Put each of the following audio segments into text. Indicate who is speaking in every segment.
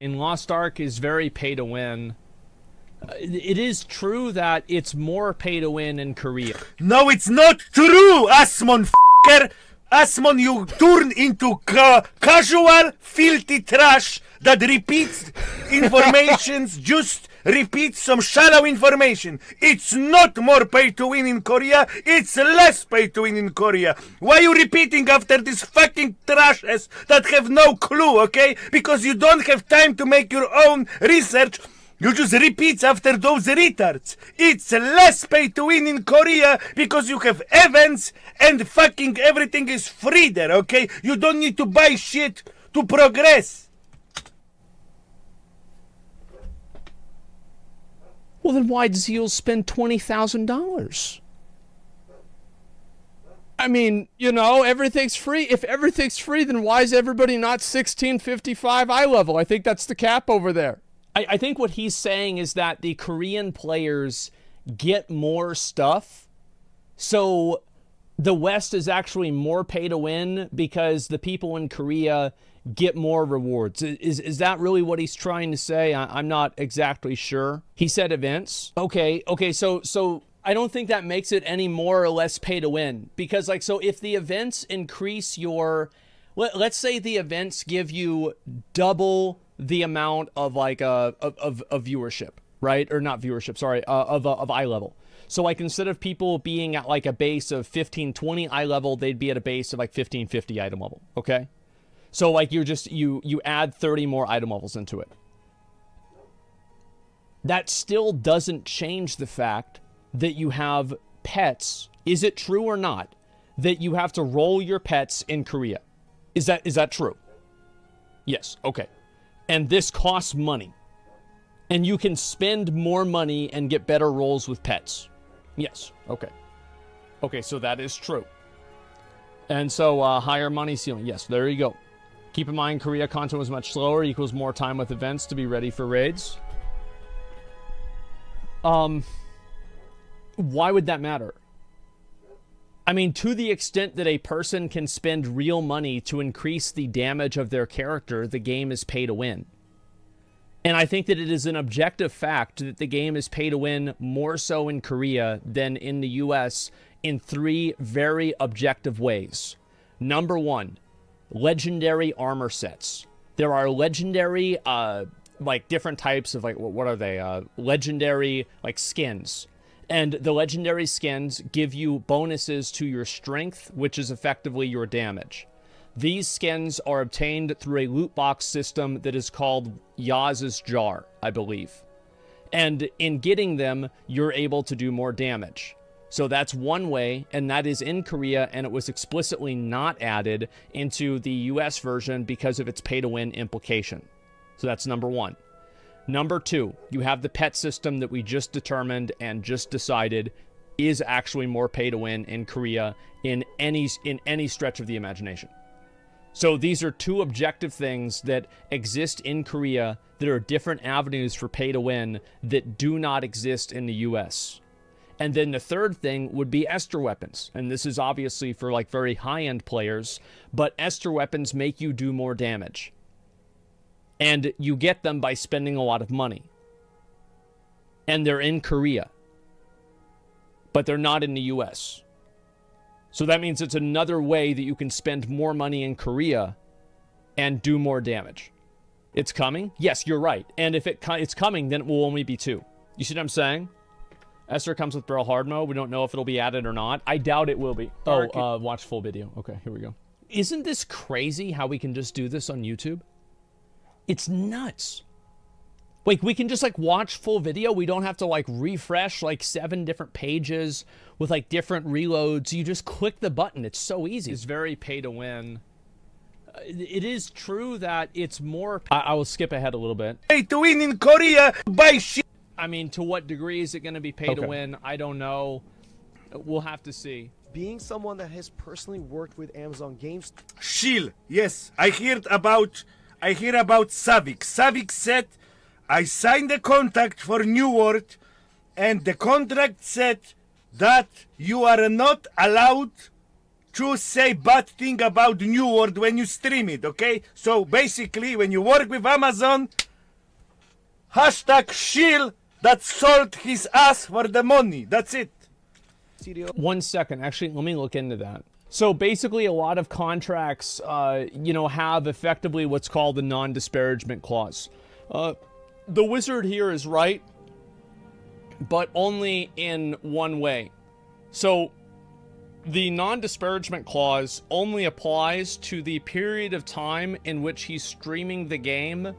Speaker 1: In Lost Ark is very pay to win. It is true that it's more pay to win in Korea.
Speaker 2: No, it's not true, Asmon f***er. Asmon, you turn into casual, filthy trash that repeats informations, just repeats some shallow information. It's not more pay to win in Korea, it's less pay to win in Korea. Why are you repeating after this fucking trashes that have no clue, okay? Because you don't have time to make your own research. You just repeat after those retards. It's less pay to win in Korea because you have events and fucking everything is free there, okay? You don't need to buy shit to progress.
Speaker 1: Well, then why does Zeal spend $20,000? I mean, you know, everything's free. If everything's free, then why is everybody not 1655 eye level? I think that's the cap over there. I think what he's saying is that the Korean players get more stuff. So the West is actually more pay to win because the people in Korea get more rewards. Is that really what he's trying to say? I'm not exactly sure. He said events. Okay, so I don't think that makes it any more or less pay to win. Because, like, so if the events increase your... Let's say the events give you double the amount of like of viewership, right? Or not viewership, sorry, of eye level. So like instead of people being at like a base of 1520 eye level, they'd be at a base of like 1550 item level, okay? So like you add 30 more item levels into it. That still doesn't change the fact that you have pets. Is it true or not that you have to roll your pets in Korea? Is that true? Yes, okay. And this costs money. And you can spend more money and get better rolls with pets. Yes, okay. Okay, so that is true. And so higher money ceiling. Yes, there you go. Keep in mind, Korea content was much slower, equals more time with events to be ready for raids. Why would that matter? I mean, to the extent that a person can spend real money to increase the damage of their character, the game is pay to win. And I think that it is an objective fact that the game is pay to win more so in Korea than in the US in 3 very objective ways. Number 1, legendary armor sets. There are legendary, like different types of like, what are they? Legendary like skins. And the legendary skins give you bonuses to your strength, which is effectively your damage. These skins are obtained through a loot box system that is called Yaz's Jar, I believe. And in getting them, you're able to do more damage. So that's one way, and that is in Korea, and it was explicitly not added into the US version because of its pay-to-win implication. So that's number 1. Number 2, you have the pet system that we just determined and just decided is actually more pay to win in Korea in any stretch of the imagination. So these are 2 objective things that exist in Korea that are different avenues for pay to win that do not exist in the US. And then the third thing would be Esther weapons. And this is obviously for like very high-end players, but Esther weapons make you do more damage. And you get them by spending a lot of money. And they're in Korea. But they're not in the US. So that means it's another way that you can spend more money in Korea and do more damage. It's coming? Yes, you're right. And if it's coming, then it will only be 2. You see what I'm saying? Esther comes with barrel hard mode. We don't know if it'll be added or not. I doubt it will be. Oh, watch full video. Okay, here we go. Isn't this crazy how we can just do this on YouTube? It's nuts. Like, we can just, like, watch full video. We don't have to, like, refresh, like, 7 different pages with, like, different reloads. You just click the button. It's so easy. It's very pay to win. It is true that it's more... I will skip ahead a little bit.
Speaker 2: Pay to win in Korea, buy shit.
Speaker 1: I mean, to what degree is it going to be pay to win? I don't know. We'll have to see.
Speaker 3: Being someone that has personally worked with Amazon Games...
Speaker 2: Shill, yes, I hear about Savik. Savik said, I signed a contract for New World, and the contract said that you are not allowed to say bad thing about New World when you stream it, okay? So basically, when you work with Amazon, Hashtag shill that sold his ass for the money. That's it.
Speaker 3: Studio.
Speaker 1: 1 second. Actually, let me look into that. So basically, a lot of contracts, have effectively what's called the non-disparagement clause. The wizard here is right, but only in one way. So the non-disparagement clause only applies to the period of time in which he's streaming the game.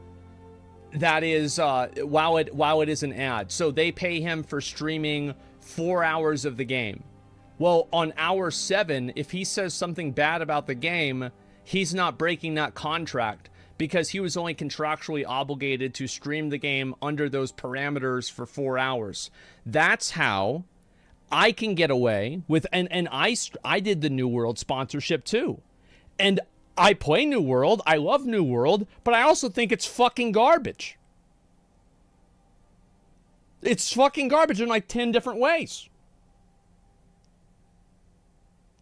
Speaker 1: That is, while it is an ad. So they pay him for streaming 4 hours of the game. Well, on hour 7, if he says something bad about the game, he's not breaking that contract because he was only contractually obligated to stream the game under those parameters for 4 hours. That's how I can get away with, and I did the New World sponsorship too. And I play New World, I love New World, but I also think it's fucking garbage. It's fucking garbage in like 10 different ways.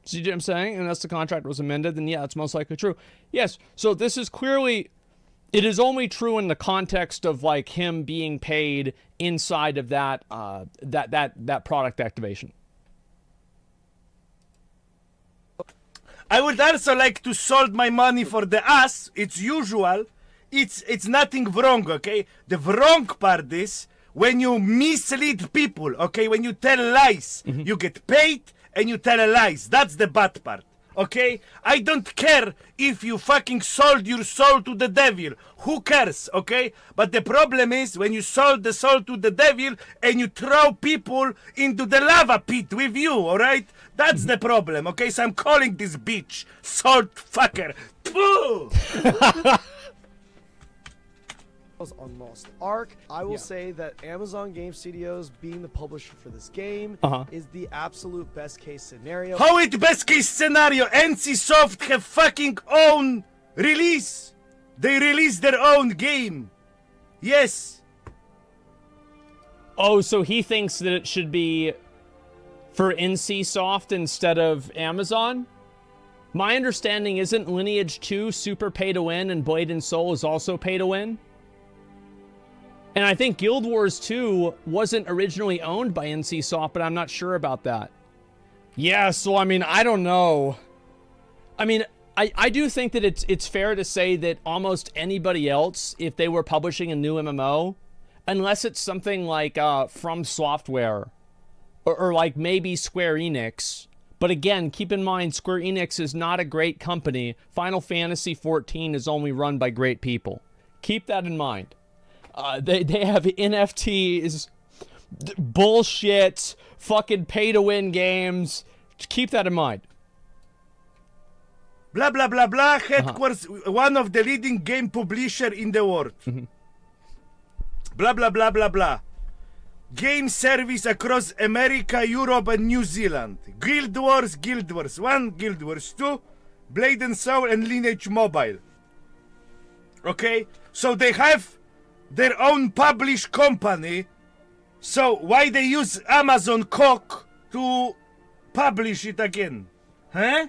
Speaker 1: See what I'm saying? Unless the contract was amended, then yeah, it's most likely true. Yes, so this is clearly, it is only true in the context of like him being paid inside of that that product activation.
Speaker 2: I would also like to sold my money for the ass. It's usual. It's nothing wrong, okay? The wrong part is when you mislead people, okay? When you tell lies, you get paid and you tell lies. That's the bad part, okay? I don't care if you fucking sold your soul to the devil. Who cares, okay? But the problem is when you sold the soul to the devil and you throw people into the lava pit with you, alright? That's the problem, okay? So I'm calling this bitch salt fucker. Pooh!
Speaker 3: On Lost Ark. I will say that Amazon Game Studios being the publisher for this game is the absolute best case scenario.
Speaker 2: How it best case scenario? NCSoft have fucking own release. They release their own game. Yes.
Speaker 1: Oh, so he thinks that it should be for NCSoft instead of Amazon? My understanding isn't Lineage 2 super pay to win and Blade and Soul is also pay to win? And I think Guild Wars 2 wasn't originally owned by NCSoft, but I'm not sure about that. Yeah, so I mean, I don't know. I mean, I do think that it's fair to say that almost anybody else, if they were publishing a new MMO, unless it's something like From Software, or like maybe Square Enix. But again, keep in mind, Square Enix is not a great company. Final Fantasy XIV is only run by great people. Keep that in mind. They have NFTs, bullshit, fucking pay-to-win games. Keep that in mind.
Speaker 2: Blah, blah, blah, blah. Headquarters, one of the leading game publisher in the world. Blah, blah, blah, blah, blah. Game service across America, Europe, and New Zealand. Guild Wars. 1, Guild Wars 2, Blade and Soul, and Lineage Mobile. Okay? So they have their own published company. So why they use Amazon cock to publish it again? Huh?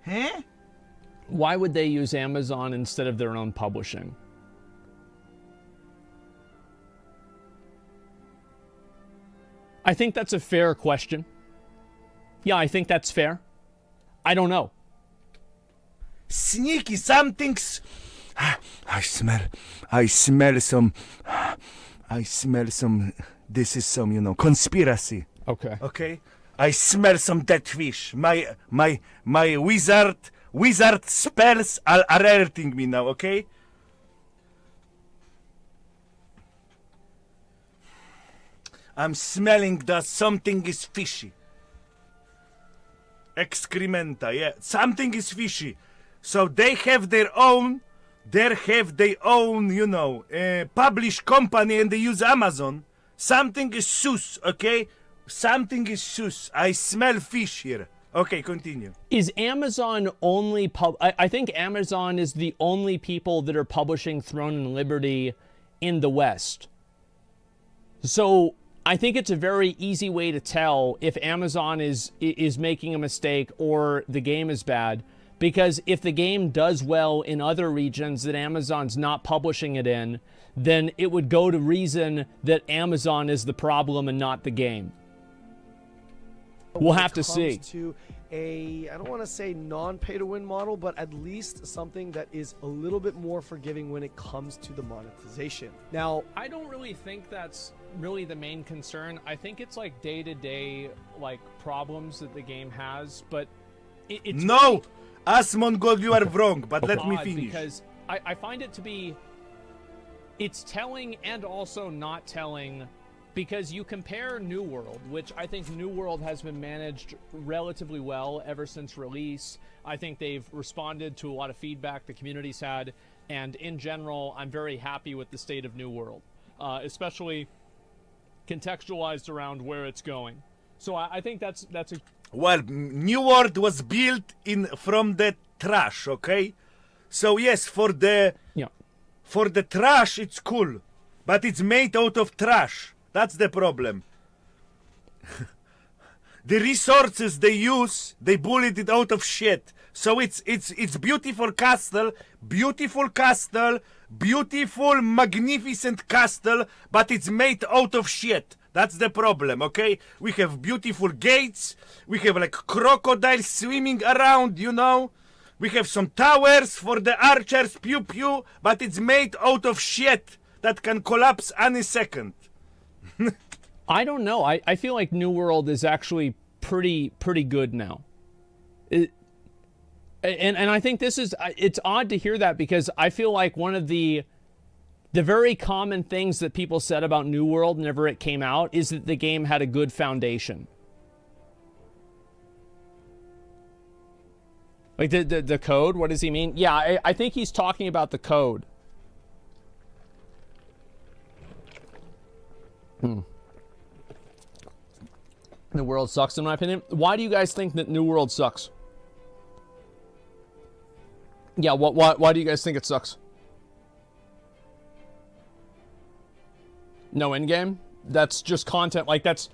Speaker 2: Huh?
Speaker 1: Why would they use Amazon instead of their own publishing? I think that's a fair question. Yeah, I think that's fair. I don't know.
Speaker 2: Sneaky something's... I smell some... This is some, conspiracy.
Speaker 1: Okay.
Speaker 2: Okay? I smell some dead fish. My wizard spells are alerting me now, okay? I'm smelling that something is fishy. Excrementa, yeah. Something is fishy. So they have their own, published company and they use Amazon. Something is sus, okay? Something is sus. I smell fish here. Okay, continue.
Speaker 1: Is Amazon only I think Amazon is the only people that are publishing Throne and Liberty in the West. So I think it's a very easy way to tell if Amazon is making a mistake or the game is bad, Because if the game does well in other regions that Amazon's not publishing it in, then it would go to reason that Amazon is the problem and not the game. We'll have to see.
Speaker 3: To a, I don't want to say non-pay-to-win model, but at least something that is a little bit more forgiving when it comes to the monetization. Now,
Speaker 1: I don't really think that's really the main concern. I think it's like day-to-day like problems that the game has, but it's
Speaker 2: no, Asmongold, you are wrong. But let me finish.
Speaker 1: Because I find it to be, it's telling and also not telling. Because you compare New World, which I think New World has been managed relatively well ever since release. I think they've responded to a lot of feedback the community's had, and in general, I'm very happy with the state of New World, especially contextualized around where it's going. So I think that's a...
Speaker 2: Well, New World was built from the trash, okay? So yes, for the trash, it's cool, but it's made out of trash. That's the problem. The resources they use, they bullet it out of shit. So it's beautiful castle, beautiful, magnificent castle, but it's made out of shit. That's the problem, okay? We have beautiful gates, we have like crocodiles swimming around, you know? We have some towers for the archers, pew pew, but it's made out of shit that can collapse any second.
Speaker 1: I don't know. I feel like New World is actually pretty good now. And I think this is, it's odd to hear that because I feel like one of the very common things that people said about New World whenever it came out is that the game had a good foundation. Like the code, what does he mean? Yeah, I think he's talking about the code. New World sucks in my opinion. Why do you guys think that New World sucks? Yeah, why do you guys think it sucks? No endgame? That's just content. Like that's...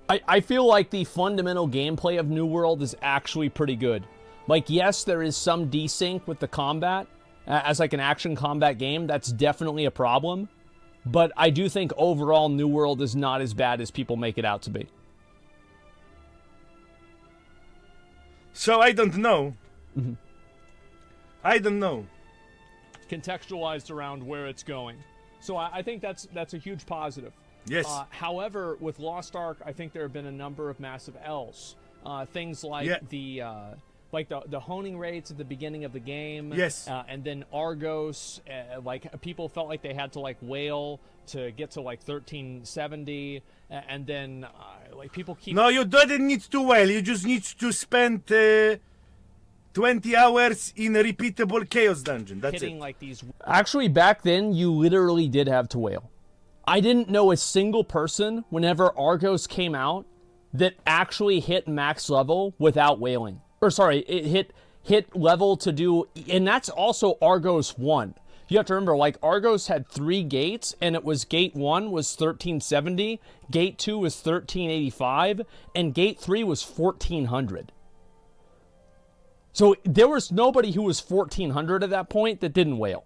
Speaker 1: I feel like the fundamental gameplay of New World is actually pretty good. Like, yes, there is some desync with the combat. As like an action combat game, that's definitely a problem. But I do think overall New World is not as bad as people make it out to be.
Speaker 2: So I don't know. Mm-hmm. I don't know.
Speaker 1: Contextualized around where it's going. So I think that's a huge positive.
Speaker 2: Yes.
Speaker 1: However, with Lost Ark, I think there have been a number of massive L's. Things like the honing rates at the beginning of the game.
Speaker 2: Yes.
Speaker 1: And then Argos, like people felt like they had to like whale to get to like 1370, and then like people keep.
Speaker 2: No, you don't need to whale. You just need to spend 20 hours in a repeatable chaos dungeon. That's it.
Speaker 1: Like these. Actually, back then you literally did have to whale. I didn't know a single person whenever Argos came out that actually hit max level without whaling. Or sorry, it hit level to do, and that's also Argos 1. You have to remember, like, Argos had 3 gates, and it was gate 1 was 1370, gate 2 was 1385, and gate 3 was 1400. So there was nobody who was 1400 at that point that didn't whale.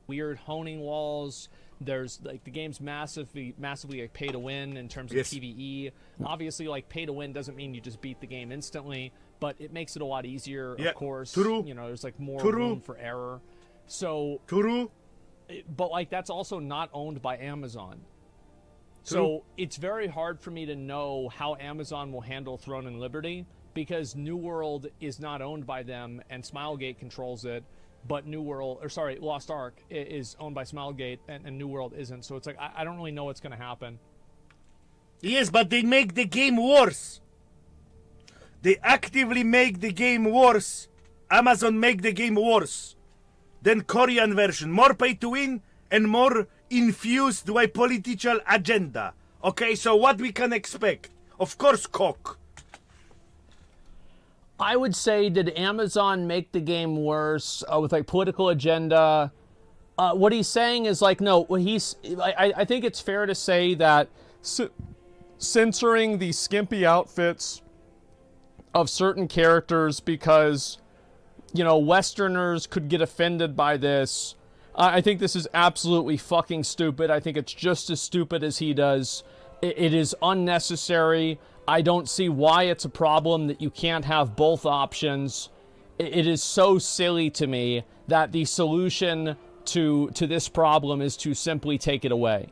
Speaker 1: Weird honing walls. There's like the game's massively like pay to win in terms of PvE. Obviously, like pay to win doesn't mean you just beat the game instantly, but it makes it a lot easier. Of course,
Speaker 2: True.
Speaker 1: You know, there's like more room for error. So,
Speaker 2: True.
Speaker 1: But like that's also not owned by Amazon. So it's very hard for me to know how Amazon will handle Throne and Liberty because New World is not owned by them and Smilegate controls it. But Lost Ark is owned by Smilegate, and New World isn't. So it's like, I don't really know what's going to happen.
Speaker 2: Yes, but they make the game worse. They actively make the game worse. Amazon make the game worse than Korean version. More pay to win and more infused by political agenda. Okay, so what we can expect? Of course, cock.
Speaker 1: I would say, did Amazon make the game worse with like political agenda? What he's saying is like, no, I think it's fair to say that censoring the skimpy outfits of certain characters because, you know, Westerners could get offended by this. I think this is absolutely fucking stupid. I think it's just as stupid as he does. It is unnecessary. I don't see why it's a problem that you can't have both options. It is so silly to me that the solution to this problem is to simply take it away.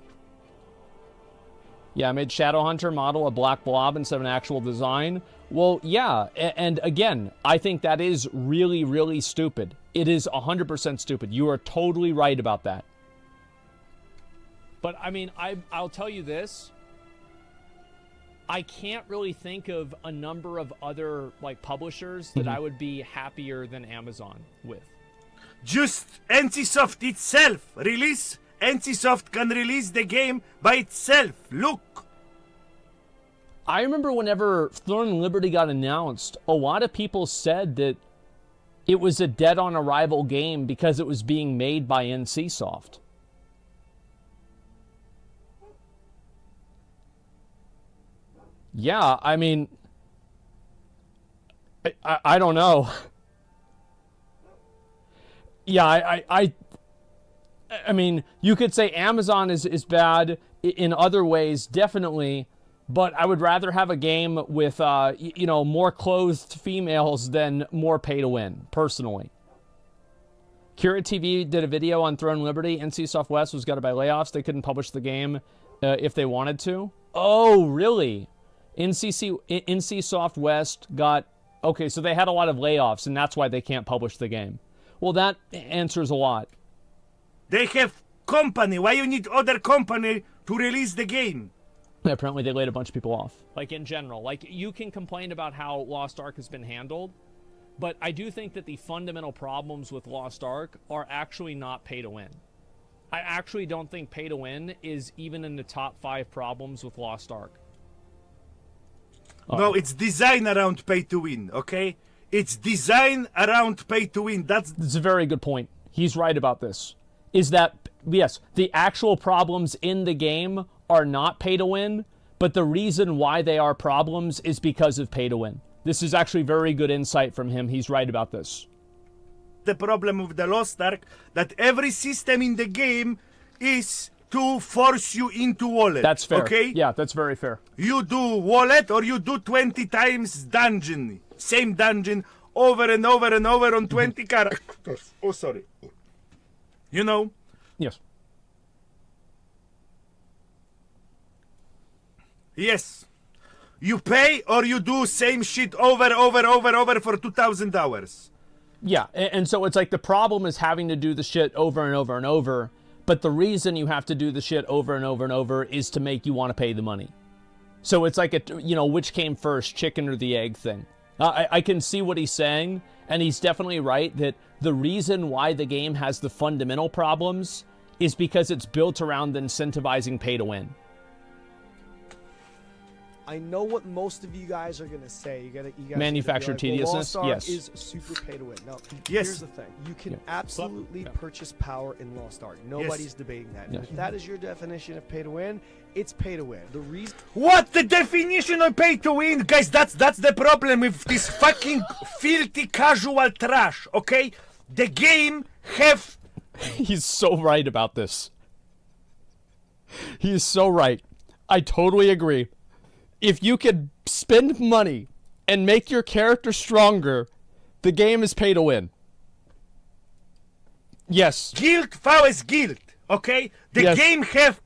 Speaker 1: Yeah, I made Shadowhunter model a black blob instead of an actual design. Well, yeah, and again, I think that is really, really stupid. It is 100% stupid. You are totally right about that. But, I mean, I'll tell you this. I can't really think of a number of other, like, publishers that I would be happier than Amazon with.
Speaker 2: Just NCSoft itself release. NCSoft can release the game by itself. Look.
Speaker 1: I remember whenever Throne and Liberty got announced, a lot of people said that it was a dead-on-arrival game because it was being made by NCSoft. Yeah, I mean, I don't know. Yeah, I mean, you could say Amazon is bad in other ways, definitely, but I would rather have a game with, you know, more clothed females than more pay to win, personally. Curate TV did a video on Throne Liberty. NCSoft West was gutted by layoffs. They couldn't publish the game if they wanted to. Oh, really? NCSoft West got... Okay, so they had a lot of layoffs, and that's why they can't publish the game. Well, that answers a lot.
Speaker 2: They have company. Why you need other company to release the game?
Speaker 1: Apparently they laid a bunch of people off. Like, in general. Like, you can complain about how Lost Ark has been handled, but I do think that the fundamental problems with Lost Ark are actually not pay to win. I actually don't think pay to win is even in the top 5 problems with Lost Ark.
Speaker 2: No, it's design around pay to win, okay? It's design around pay to win. That's
Speaker 1: a very good point. He's right about this. Is that, yes, the actual problems in the game are not pay to win, but the reason why they are problems is because of pay to win. This is actually very good insight from him. He's right about this.
Speaker 2: The problem with the Lost Ark, that every system in the game is to force you into wallet.
Speaker 1: That's fair.
Speaker 2: Okay?
Speaker 1: Yeah, that's very fair.
Speaker 2: You do wallet or you do 20 times dungeon. Same dungeon over and over and over on 20 characters. Oh, sorry. You know?
Speaker 1: Yes.
Speaker 2: Yes. You pay or you do same shit over for 2,000 hours.
Speaker 1: Yeah, and so it's like the problem is having to do the shit over and over and over, but the reason you have to do the shit over and over and over is to make you want to pay the money. So it's like, which came first, chicken or the egg thing. I can see what he's saying, and he's definitely right that the reason why the game has the fundamental problems is because it's built around incentivizing pay to win.
Speaker 3: I know what most of you guys are gonna say. You guys
Speaker 1: Manufactured tediousness.
Speaker 3: Lost Ark
Speaker 1: Yes.
Speaker 3: is super pay to win. Now,
Speaker 2: Yes.
Speaker 3: here's the thing: you can absolutely purchase power in Lost Ark. Nobody's debating that.
Speaker 1: Yes.
Speaker 3: If that is your definition of pay to win, it's pay to win. The reason.
Speaker 2: What the definition of pay to win? Guys, that's the problem with this fucking filthy casual trash, okay? The game have...
Speaker 1: He's so right about this. He is so right. I totally agree. If you could spend money and make your character stronger, the game is pay to win. Yes.
Speaker 2: Guild vs guild, okay? The game have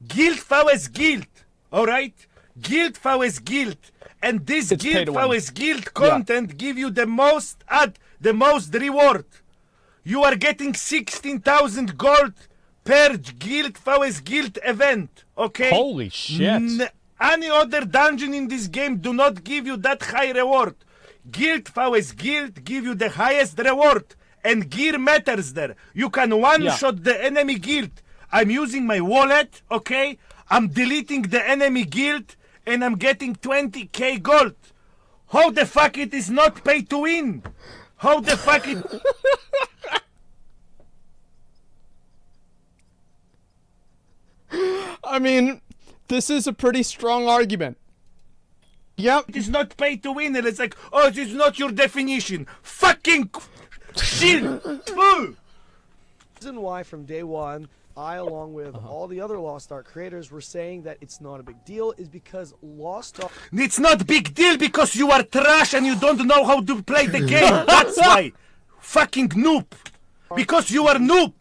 Speaker 2: guild vs guild, alright? Guild vs guild. And this
Speaker 1: It's pay
Speaker 2: guild
Speaker 1: to win.
Speaker 2: vs guild content give you the most reward. You are getting 16,000 gold per guild vs guild event, okay?
Speaker 1: Holy shit.
Speaker 2: Any other dungeon in this game do not give you that high reward. Guild vs guild give you the highest reward, and gear matters there. You can one-shot the enemy guild. I'm using my wallet, okay? I'm deleting the enemy guild, and I'm getting 20k gold. How the fuck it is not pay to win? How the fuck it...
Speaker 1: I mean, this is a pretty strong argument. Yep.
Speaker 2: It is not pay to win. And it's like, oh, this is not your definition. Fucking shit.
Speaker 3: Reason why from day one, I, along with all the other Lost Ark creators, were saying that it's not a big deal is because Lost Ark...
Speaker 2: It's not big deal because you are trash and you don't know how to play the game. That's why. Fucking noob. Because you are noob.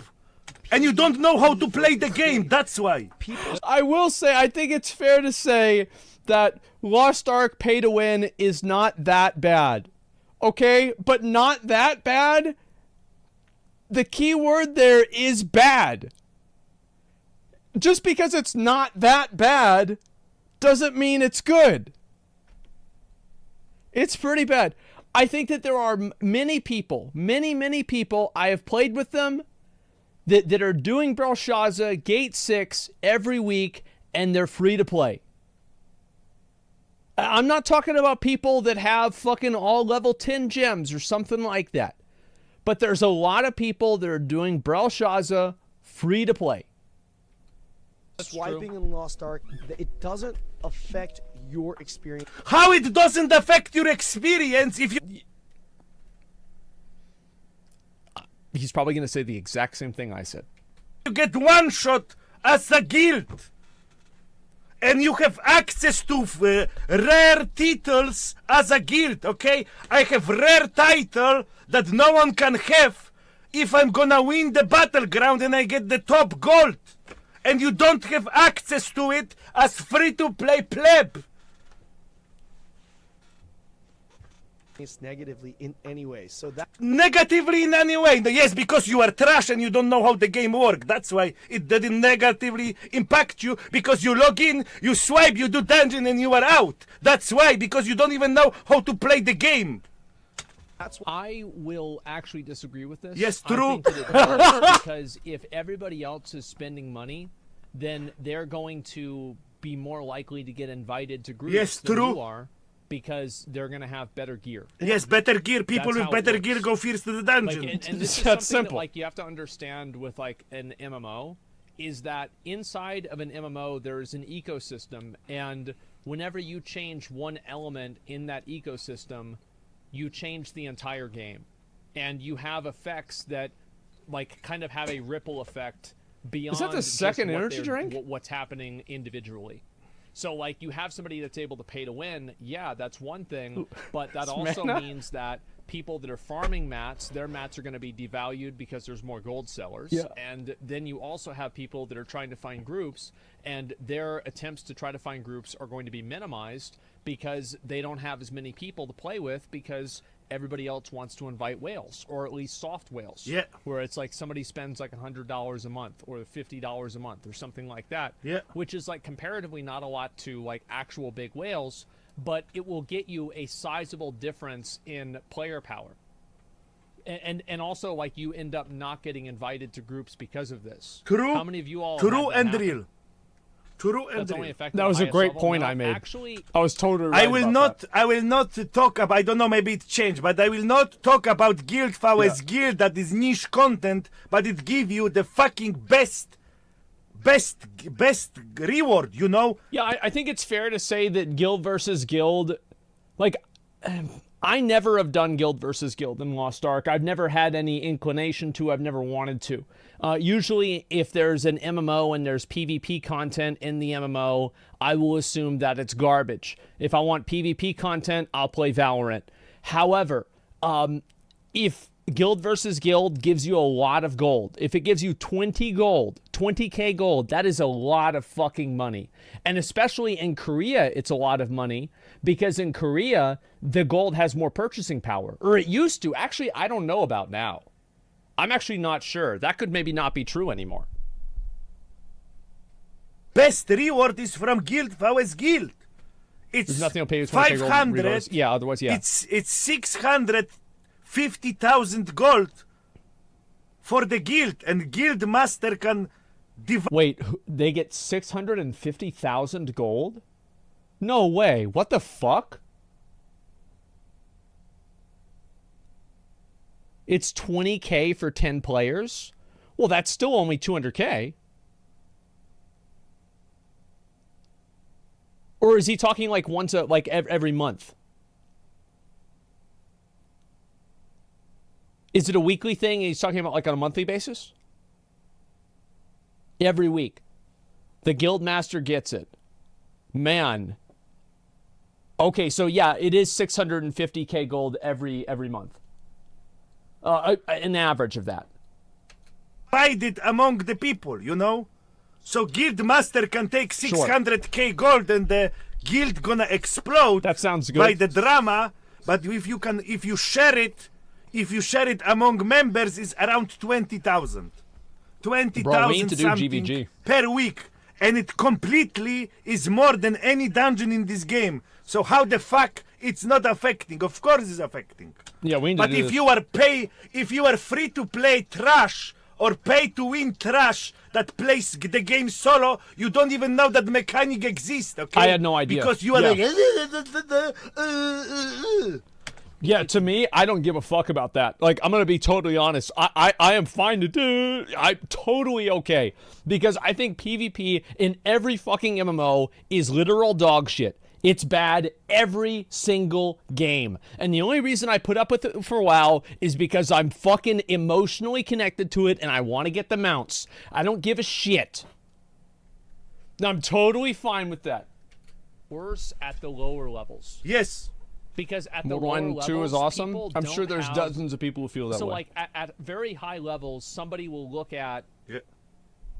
Speaker 2: And you don't know how to play the game. That's why.
Speaker 1: I will say, I think it's fair to say that Lost Ark pay to win is not that bad. Okay? But not that bad? The key word there is bad. Just because it's not that bad doesn't mean it's good. It's pretty bad. I think that there are many people, many people, I have played with them that are doing Belshazzar Gate 6 every week, and they're free to play. I'm not talking about people that have fucking all level 10 gems or something like that. But there's a lot of people that are doing Belshazzar free to play.
Speaker 3: Swiping in Lost Ark, it doesn't affect your experience.
Speaker 2: How it doesn't affect your experience if you...
Speaker 1: He's probably going to say the exact same thing I said.
Speaker 2: You get one shot as a guild. And you have access to rare titles as a guild, okay? I have rare title that no one can have if I'm gonna win the battleground and I get the top gold. And you don't have access to it as free-to-play pleb.
Speaker 3: It's negatively in any way. So that
Speaker 2: Negatively in any way. Yes, because you are trash and you don't know how the game works. That's why it didn't negatively impact you. Because you log in, you swipe, you do dungeon and you are out. That's why, because you don't even know how to play the game.
Speaker 3: that's why
Speaker 1: I will actually disagree with this.
Speaker 2: Yes,
Speaker 1: I
Speaker 2: true.
Speaker 1: think that it does, because if everybody else is spending money, then they're going to be more likely to get invited to groups
Speaker 2: Yes,
Speaker 1: than
Speaker 2: true.
Speaker 1: you are, because they're going to have better gear.
Speaker 2: Yes, better gear. People
Speaker 1: That's
Speaker 2: with
Speaker 1: how it
Speaker 2: better
Speaker 1: works.
Speaker 2: gear go first to the
Speaker 1: Like,
Speaker 2: dungeon.
Speaker 1: and this is That's something simple. that, like, you have to understand with like an MMO is that inside of an MMO there is an ecosystem, and whenever you change one element in that ecosystem, you change the entire game, and you have effects that like kind of have a ripple effect beyond.
Speaker 4: Is that the
Speaker 1: just
Speaker 4: second
Speaker 1: what
Speaker 4: energy
Speaker 1: they're-
Speaker 4: drink?
Speaker 1: What's happening individually. So, like, you have somebody that's able to pay to win, yeah, that's one thing, but that also
Speaker 4: mana?
Speaker 1: means that people that are farming mats, their mats are going to be devalued because there's more gold sellers.
Speaker 4: Yeah.
Speaker 1: And then you also have people that are trying to find groups, and their attempts to try to find groups are going to be minimized because they don't have as many people to play with, because everybody else wants to invite whales, or at least soft whales.
Speaker 2: Yeah.
Speaker 1: Where it's like somebody spends like $100 a month or $50 a month or something like that.
Speaker 2: Yeah.
Speaker 1: Which is like comparatively not a lot to like actual big whales, but it will get you a sizable difference in player power. And also, like, you end up not getting invited to groups because of this.
Speaker 2: True.
Speaker 1: How many of you all
Speaker 2: True
Speaker 1: had that
Speaker 2: and
Speaker 1: happen?
Speaker 2: real. True and
Speaker 1: That's only
Speaker 2: real.
Speaker 1: affected
Speaker 4: That
Speaker 1: the
Speaker 4: was a
Speaker 1: highest
Speaker 4: great
Speaker 1: level?
Speaker 4: point
Speaker 1: No,
Speaker 4: I made.
Speaker 1: Actually,
Speaker 4: I was totally right
Speaker 2: I will
Speaker 4: about
Speaker 2: not.
Speaker 4: that.
Speaker 2: I will not talk about. I don't know. Maybe it changed, but I will not talk about guild as guild that is niche content, but it give you the fucking best reward. You know.
Speaker 1: yeah, I think it's fair to say that guild versus guild, like, I never have done guild versus guild in Lost Ark. I've never had any inclination to. I've never wanted to. Usually, if there's an MMO and there's PvP content in the MMO, I will assume that it's garbage. If I want PvP content, I'll play Valorant. However, if guild versus guild gives you a lot of gold, if it gives you 20 gold, 20k gold, that is a lot of fucking money. And especially in Korea, it's a lot of money, because in Korea, the gold has more purchasing power. Or it used to. Actually, I don't know about now. I'm actually not sure. That could maybe not be true anymore.
Speaker 2: Best reward is from guild vs guild. It's
Speaker 1: There's nothing to pay you 20k gold
Speaker 2: 500.
Speaker 1: regardless. Yeah, otherwise, yeah.
Speaker 2: It's 650,000 gold for the guild, and guild master can divide.
Speaker 1: Wait, they get 650,000 gold? No way. What the fuck? It's 20k for 10 players? Well, that's still only 200k. Or is he talking like once a like every month? Is it a weekly thing and he's talking about like on a monthly basis? Every week. The Guildmaster gets it. Man. Okay, so yeah, it is 650k gold every month. An average of that.
Speaker 2: Divide it among the people, you know? So Guildmaster can take 600k gold and the guild gonna explode.
Speaker 1: That sounds good.
Speaker 2: By the drama, but if you share it among members, it's around 20,000. 20,000 something
Speaker 1: GVG.
Speaker 2: per week. And it completely is more than any dungeon in this game. So how the fuck it's not affecting? Of course it's affecting.
Speaker 1: Yeah, we need
Speaker 2: But
Speaker 1: to do
Speaker 2: if
Speaker 1: this.
Speaker 2: if you are free to play trash or pay to win trash that plays the game solo, you don't even know that mechanic exists, okay?
Speaker 1: I had no idea.
Speaker 2: Because you are
Speaker 1: Yeah.
Speaker 2: like...
Speaker 1: Yeah, to me, I don't give a fuck about that. Like, I'm going to be totally honest. I am fine to do. I'm totally okay. Because I think PvP in every fucking MMO is literal dog shit. It's bad every single game. And the only reason I put up with it for a while is because I'm fucking emotionally connected to it and I want to get the mounts. I don't give a shit. I'm totally fine with that. Worse at the lower levels.
Speaker 2: Yes.
Speaker 1: Because at the
Speaker 4: World
Speaker 1: lower
Speaker 4: War
Speaker 1: levels,
Speaker 4: II is awesome.
Speaker 1: people
Speaker 4: I'm
Speaker 1: don't
Speaker 4: sure there's
Speaker 1: have-
Speaker 4: dozens of people who feel that
Speaker 1: So,
Speaker 4: way.
Speaker 1: like, at very high levels, somebody will look at,
Speaker 2: Yeah.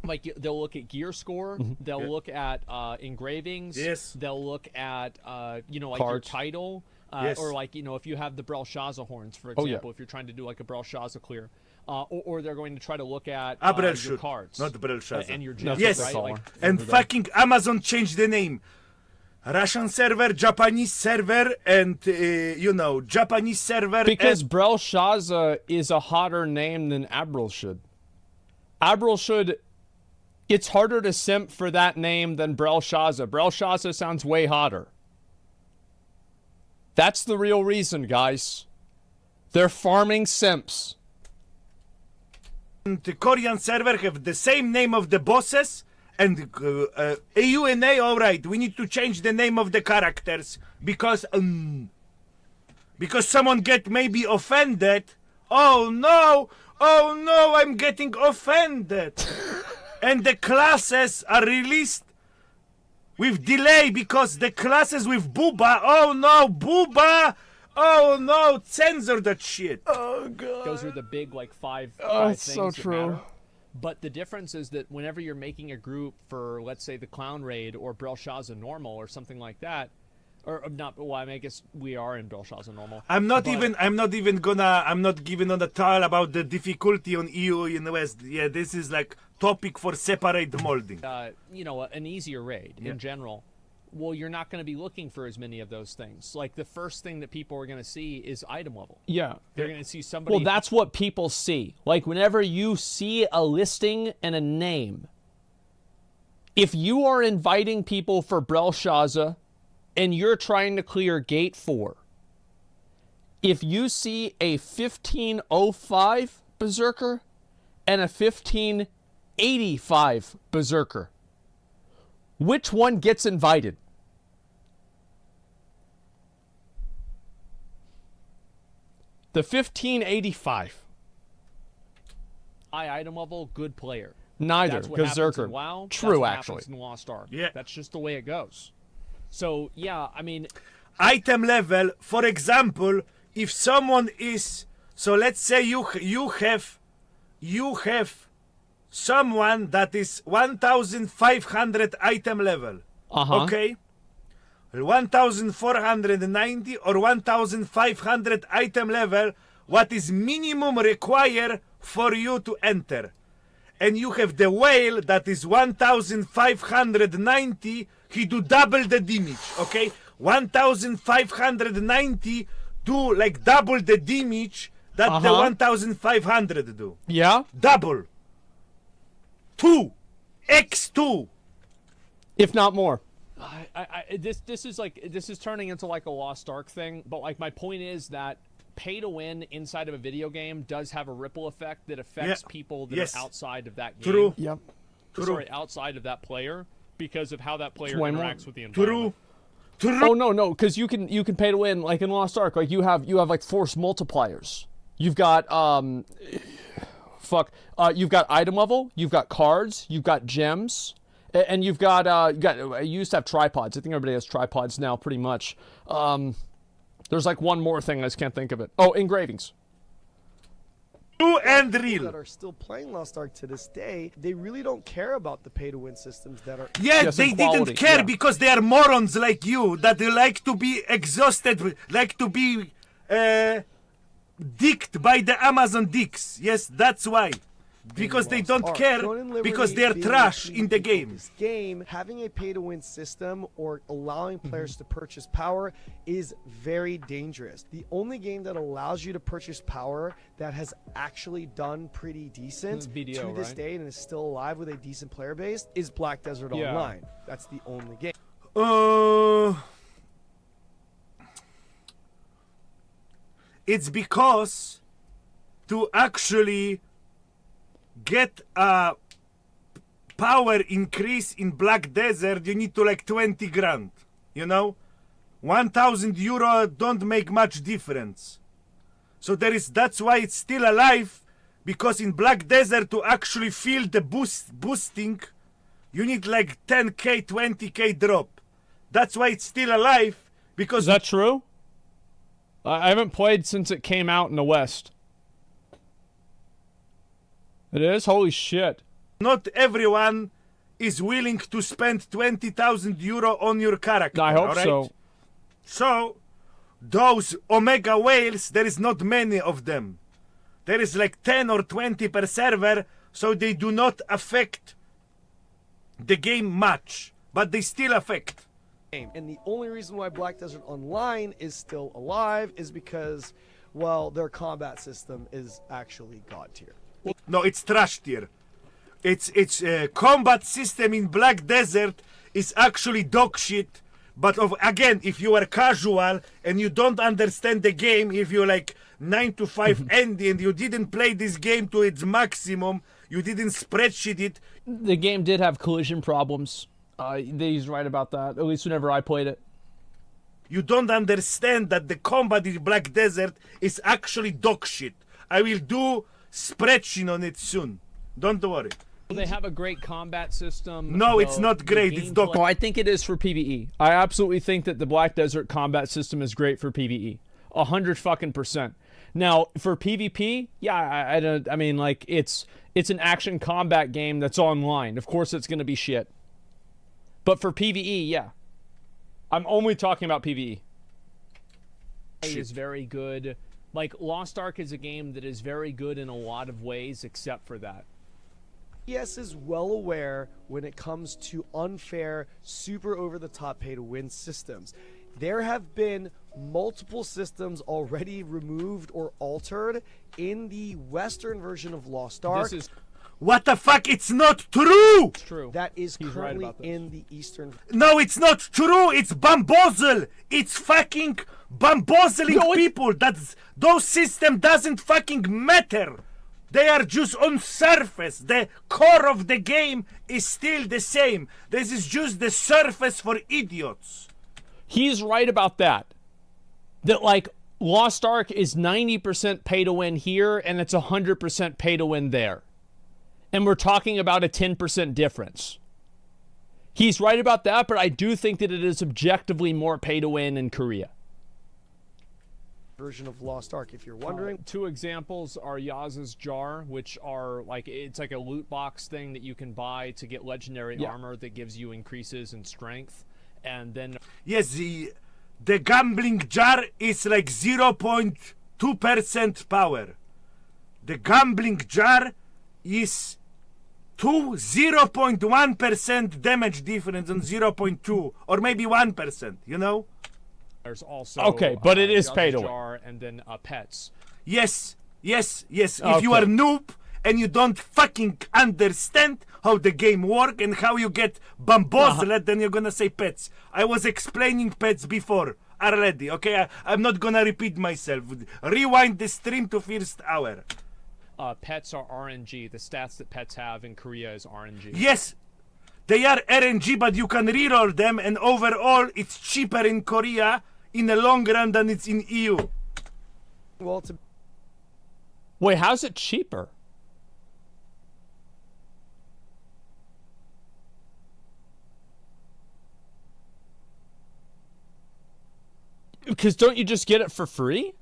Speaker 1: like, they'll look at gear score, they'll
Speaker 2: Yeah.
Speaker 1: look at engravings,
Speaker 2: Yes.
Speaker 1: they'll look at, you know, like
Speaker 4: Cards.
Speaker 1: your title,
Speaker 2: Yes.
Speaker 1: or, like, you know, if you have the Belshazzar horns, for
Speaker 4: Oh,
Speaker 1: example,
Speaker 4: yeah.
Speaker 1: if you're trying to do, like, a Belshazzar clear. Or they're going to try to look at
Speaker 2: Abrel
Speaker 1: your
Speaker 2: shoot,
Speaker 1: cards.
Speaker 2: not Belshazzar.
Speaker 1: And your
Speaker 4: That's
Speaker 1: gems,
Speaker 4: what
Speaker 2: Yes.
Speaker 4: they
Speaker 1: right?
Speaker 4: call
Speaker 1: Like,
Speaker 4: her.
Speaker 2: And
Speaker 4: Over there.
Speaker 2: fucking Amazon changed the name. Russian server, Japanese server, and, you know, Japanese server.
Speaker 4: Because Belshazzar is a hotter name than Abrelshud. Abrelshud, it's harder to simp for that name than Belshazzar. Belshazzar sounds way hotter. That's the real reason, guys. They're farming simps.
Speaker 2: And the Korean server have the same name of the bosses, and AUNA, all right, we need to change the name of the characters because someone get maybe offended. Oh no, I'm getting offended. And the classes are released with delay because the classes with Booba, oh no, Booba, oh no, censor that shit.
Speaker 1: those are the big, like, five
Speaker 4: it's
Speaker 1: things
Speaker 4: so
Speaker 1: that
Speaker 4: true.
Speaker 1: matter. But the difference is that whenever you're making a group for, let's say, the Clown Raid or Belshazzar Normal or something like that, or not, well, I mean, I guess we are in Belshazzar Normal.
Speaker 2: I'm not
Speaker 1: but-
Speaker 2: giving on the tile about the difficulty on EU in the West. Yeah, this is like topic for separate molding.
Speaker 1: You know, an easier raid in general. Well, you're not going to be looking for as many of those things. Like, the first thing that people are going to see is item level.
Speaker 4: Yeah.
Speaker 1: They're going to see somebody.
Speaker 4: Well, that's what people see. Like, whenever you see a listing and a name, if you are inviting people for Belshazzar and you're trying to clear Gate 4, if you see a 1505 Berserker and a 1585 Berserker, which one gets invited? The 1585.
Speaker 1: high item level, good player.
Speaker 4: Neither.
Speaker 1: That's what happens
Speaker 4: Berserker.
Speaker 1: in WoW.
Speaker 4: True,
Speaker 1: that's what
Speaker 4: actually.
Speaker 1: happens in Lost Ark.
Speaker 2: Yeah.
Speaker 1: That's just the way it goes. So, yeah, I mean,
Speaker 2: Item level, for example, if someone is, so let's say you have someone that is 1,500 item level.
Speaker 4: Uh-huh.
Speaker 2: Okay. 1,490 or 1,500 item level, what is minimum required for you to enter. And you have the whale that is 1,590, he do double the damage, okay? 1,590 do like double the damage that the 1,500 do.
Speaker 4: Yeah?
Speaker 2: Double. 2. X2.
Speaker 4: If not more.
Speaker 1: this is turning into like a Lost Ark thing. But like, my point is that pay to win inside of a video game does have a ripple effect that affects
Speaker 2: Yeah.
Speaker 1: people that
Speaker 2: Yes.
Speaker 1: are outside of that game.
Speaker 2: True.
Speaker 4: Yep.
Speaker 1: Sorry, outside of that player, because of how that player
Speaker 4: way more.
Speaker 1: interacts with the environment.
Speaker 2: True.
Speaker 4: Oh no, because you can pay to win like in Lost Ark. Like you have like force multipliers. You've got you've got item level, you've got cards, you've got gems, and you used to have tripods. I think everybody has tripods now, pretty much. There's like one more thing, I just can't think of it. Oh, engravings.
Speaker 2: True and
Speaker 3: People
Speaker 2: real.
Speaker 3: that are still playing Lost Ark to this day, they really don't care about the pay-to-win systems that are.
Speaker 2: Yeah,
Speaker 4: Yes,
Speaker 2: they
Speaker 4: and quality,
Speaker 2: didn't care
Speaker 4: yeah.
Speaker 2: because they are morons like you that they like to be exhausted, like to be dicked by the Amazon dicks. Yes, that's why. Because they
Speaker 3: Lost
Speaker 2: don't
Speaker 3: Ark.
Speaker 2: care,
Speaker 3: Throne and Liberty
Speaker 2: because they are
Speaker 3: being
Speaker 2: trash
Speaker 3: a
Speaker 2: in the
Speaker 3: PvP
Speaker 2: game.
Speaker 3: focused game, having a pay-to-win system or allowing players to purchase power is very dangerous. The only game that allows you to purchase power that has actually done pretty decent
Speaker 4: BDO,
Speaker 3: to this
Speaker 4: right?
Speaker 3: day and is still alive with a decent player base is Black Desert
Speaker 4: Yeah.
Speaker 3: Online. That's the only game.
Speaker 2: It's because to actually get a power increase in Black Desert, you need to like 20 grand. You know, 1,000 euro don't make much difference. So that's why it's still alive, because in Black Desert to actually feel the boosting, you need like 10k, 20k drop. That's why it's still alive, because
Speaker 4: Is that true? I haven't played since it came out in the West. It is? Holy shit.
Speaker 2: not everyone is willing to spend 20,000 euro on your character.
Speaker 4: I hope
Speaker 2: all right?
Speaker 4: so.
Speaker 2: So, those Omega whales, there is not many of them. There is like 10 or 20 per server, so they do not affect the game much, but they still affect.
Speaker 3: And the only reason why Black Desert Online is still alive is because, well, their combat system is actually god tier.
Speaker 2: No, it's trash tier. It's combat system in Black Desert is actually dog shit. But again, if you are casual and you don't understand the game, if you're like 9 to 5 Andy and you didn't play this game to its maximum, you didn't spreadsheet it.
Speaker 4: The game did have collision problems. He's right about that, at least whenever I played it.
Speaker 2: You don't understand that the combat in Black Desert is actually dog shit. I will do spreadsheet on it soon. Don't worry.
Speaker 1: They have a great combat system.
Speaker 2: No, it's not great. It's dog.
Speaker 4: No, I think it is for PvE. I absolutely think that the Black Desert combat system is great for PvE. 100%. Now, for PvP, yeah, I don't. I mean, like it's an action combat game that's online. Of course, it's going to be shit. But for PvE, yeah. I'm only talking about PvE.
Speaker 1: Is very good. Like Lost Ark is a game that is very good in a lot of ways, except for that.
Speaker 3: ES is well aware when it comes to unfair, super over-the-top pay-to-win systems. There have been multiple systems already removed or altered in the Western version of Lost Ark.
Speaker 1: This is
Speaker 2: What the fuck? It's not true!
Speaker 1: true.
Speaker 3: That is
Speaker 1: He's right
Speaker 3: currently
Speaker 1: about this.
Speaker 3: in the Eastern.
Speaker 2: No, it's not true. It's bamboozle. It's fucking bamboozling
Speaker 4: No,
Speaker 2: people. Those system doesn't fucking matter. They are just on surface. The core of the game is still the same. This is just the surface for idiots.
Speaker 4: He's right about that. That like Lost Ark is 90% pay to win here, and it's 100% pay to win there. And we're talking about a 10% difference. He's right about that, but I do think that it is objectively more pay to win in Korea.
Speaker 3: Version of Lost Ark, if you're wondering.
Speaker 1: Two examples are Yaz's Jar, which are like it's like a loot box thing that you can buy to get legendary armor that gives you increases in strength, and then
Speaker 2: Yes, the gambling jar is like 0.2% power. The gambling jar is 0.1% damage difference on 0.2 or maybe 1%, you know?
Speaker 1: there's also
Speaker 4: Okay, but it is
Speaker 1: Yaz's
Speaker 4: pay to win.
Speaker 1: Jar, and then pets.
Speaker 2: Yes. If
Speaker 4: Okay.
Speaker 2: you are noob and you don't fucking understand how the game work and how you get bamboozled, then you're gonna say pets. I was explaining pets before already, okay? I'm not gonna repeat myself. Rewind the stream to first hour.
Speaker 1: Pets are RNG. The stats that pets have in Korea is RNG.
Speaker 2: Yes, They are RNG, but you can reroll them, and overall, it's cheaper in Korea in the long run than it's in EU.
Speaker 3: Well, to
Speaker 4: Wait, how's it cheaper? Because don't you just get it for free?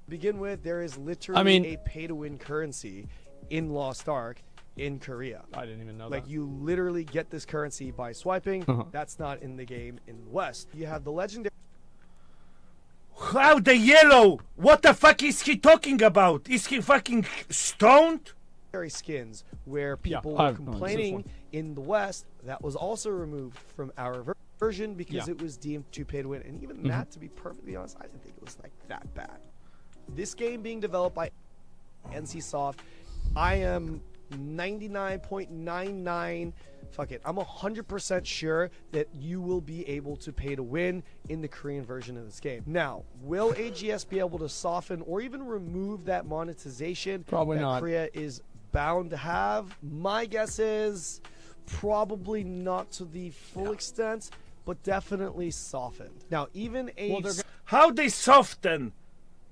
Speaker 3: begin with, there is literally a pay-to-win currency in Lost Ark in Korea.
Speaker 4: I didn't even know
Speaker 3: Like,
Speaker 4: that.
Speaker 3: you literally get this currency by swiping. That's not in the game in the West. You have the legendary
Speaker 2: How the yellow? What the fuck is he talking about? Is he fucking stoned?
Speaker 3: skins where people
Speaker 4: I
Speaker 3: were
Speaker 4: have no idea.
Speaker 3: complaining in the West. That was also removed from our version because
Speaker 4: Yeah.
Speaker 3: it was deemed to pay to win. And even that, to be perfectly honest, I didn't think it was like that bad. This game being developed by NCSoft, I am 99.99 fuck it, I'm 100% sure that you will be able to pay to win in the Korean version of this game. Now, will AGS be able to soften or even remove that monetization
Speaker 4: Probably
Speaker 3: that
Speaker 4: not.
Speaker 3: Korea is bound to have? My guess is probably not to the full extent, but definitely softened. Now, even a
Speaker 2: How they soften?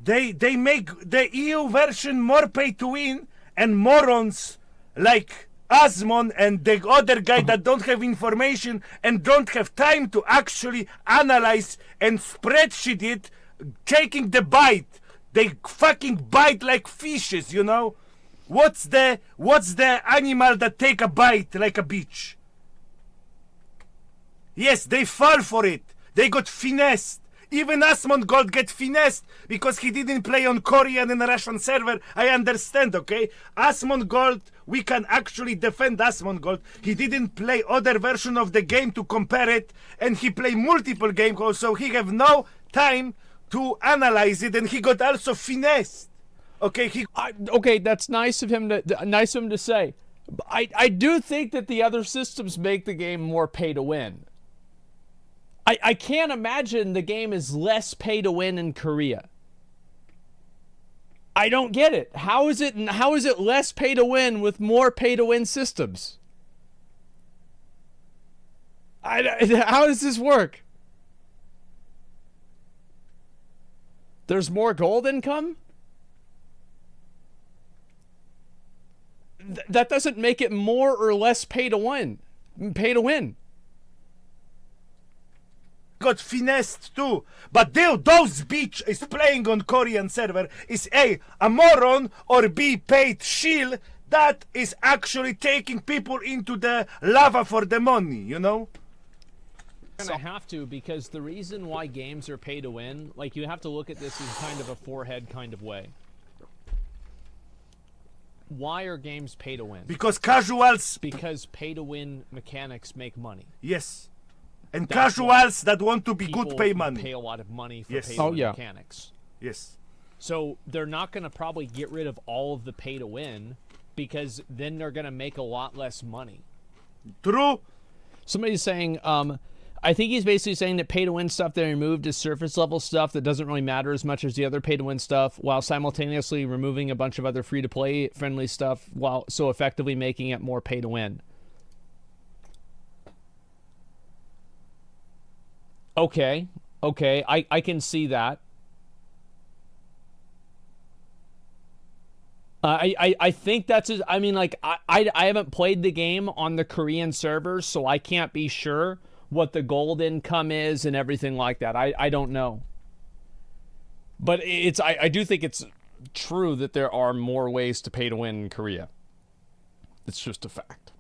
Speaker 2: They make the EU version more pay to win, and morons like Asmon and the other guy that don't have information and don't have time to actually analyze and spreadsheet it, taking the bite. They fucking bite like fishes, you know? What's the animal that take a bite like a bitch? Yes, they fall for it. They got finessed. Even Asmongold get finessed because he didn't play on Korean and Russian server. I understand, okay? Asmongold, we can actually defend Asmongold. He didn't play other version of the game to compare it, and he play multiple games, so he have no time to analyze it, and he got also finessed. Okay,
Speaker 4: Okay, that's nice of him to say. But I do think that the other systems make the game more pay to win. I can't imagine the game is less pay to win in Korea. I don't get it. How is it less pay to win with more pay to win systems? How does this work? There's more gold income? That doesn't make it more or less pay to win. Pay to win.
Speaker 2: got finessed too. But those bitch is playing on Korean server is A moron, or B paid shield that is actually taking people into the lava for the money, you know?
Speaker 1: Gonna have to, because the reason why games are pay to win, like, you have to look at this in kind of a forehead kind of way. Why are games pay to win?
Speaker 2: Because casuals,
Speaker 1: Because pay to win mechanics make money.
Speaker 2: yes. And
Speaker 1: That's
Speaker 2: casuals that want to be
Speaker 1: People
Speaker 2: good pay money.
Speaker 1: pay a lot of money for
Speaker 2: Yes.
Speaker 1: pay to
Speaker 4: Oh,
Speaker 1: win
Speaker 4: yeah.
Speaker 1: mechanics.
Speaker 2: Yes.
Speaker 1: So they're not going to probably get rid of all of the pay to win, because then they're going to make a lot less money.
Speaker 2: True.
Speaker 4: Somebody's saying, I think he's basically saying that pay to win stuff they removed is surface level stuff that doesn't really matter as much as the other pay to win stuff, while simultaneously removing a bunch of other free to play friendly stuff, while so effectively making it more pay to win. Okay, I can see that. I think that's I mean, like, I haven't played the game on the Korean servers, so I can't be sure what the gold income is and everything like that. I don't know. But I do think it's true that there are more ways to pay to win in Korea. It's just a fact.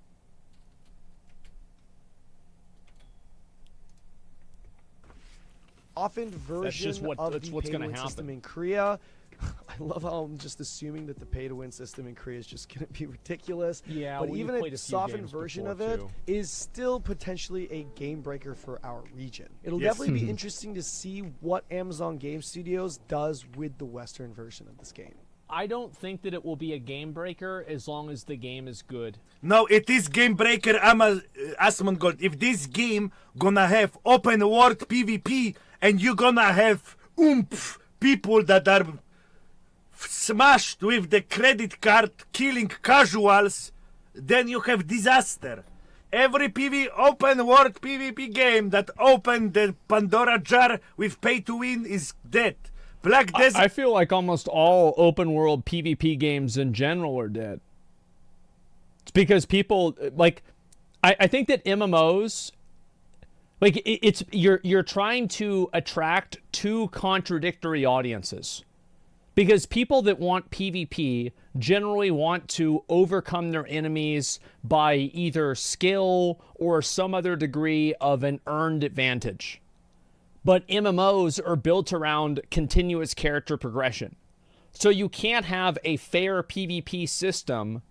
Speaker 3: softened version
Speaker 1: just what-
Speaker 3: of
Speaker 1: that's
Speaker 3: the
Speaker 1: what's gonna
Speaker 3: pay-to-win
Speaker 1: happen.
Speaker 3: system in Korea. I love how I'm just assuming that the pay-to-win system in Korea is just going to be ridiculous.
Speaker 1: Yeah,
Speaker 3: but
Speaker 1: we've
Speaker 3: even
Speaker 1: played
Speaker 3: a
Speaker 1: a few
Speaker 3: softened
Speaker 1: games
Speaker 3: version
Speaker 1: before,
Speaker 3: of it
Speaker 1: too.
Speaker 3: is still potentially a game breaker for our region. It'll
Speaker 2: Yes.
Speaker 3: definitely be interesting to see what Amazon Game Studios does with the Western version of this game.
Speaker 1: I don't think that it will be a game breaker as long as the game is good.
Speaker 2: No, it is game breaker, Asmongold. If this game gonna have open world PvP and you gonna have people that are smashed with the credit card, killing casuals, then you have disaster. Every open world PvP game that opened the Pandora jar with pay to win is dead. Black Desert.
Speaker 1: I feel like almost all open world PvP games in general are dead. It's because people like, I think that MMOs, like it's you're trying to attract two contradictory audiences. Because people that want PvP generally want to overcome their enemies by either skill or some other degree of an earned advantage. But MMOs are built around continuous character progression. So you can't have a fair PvP system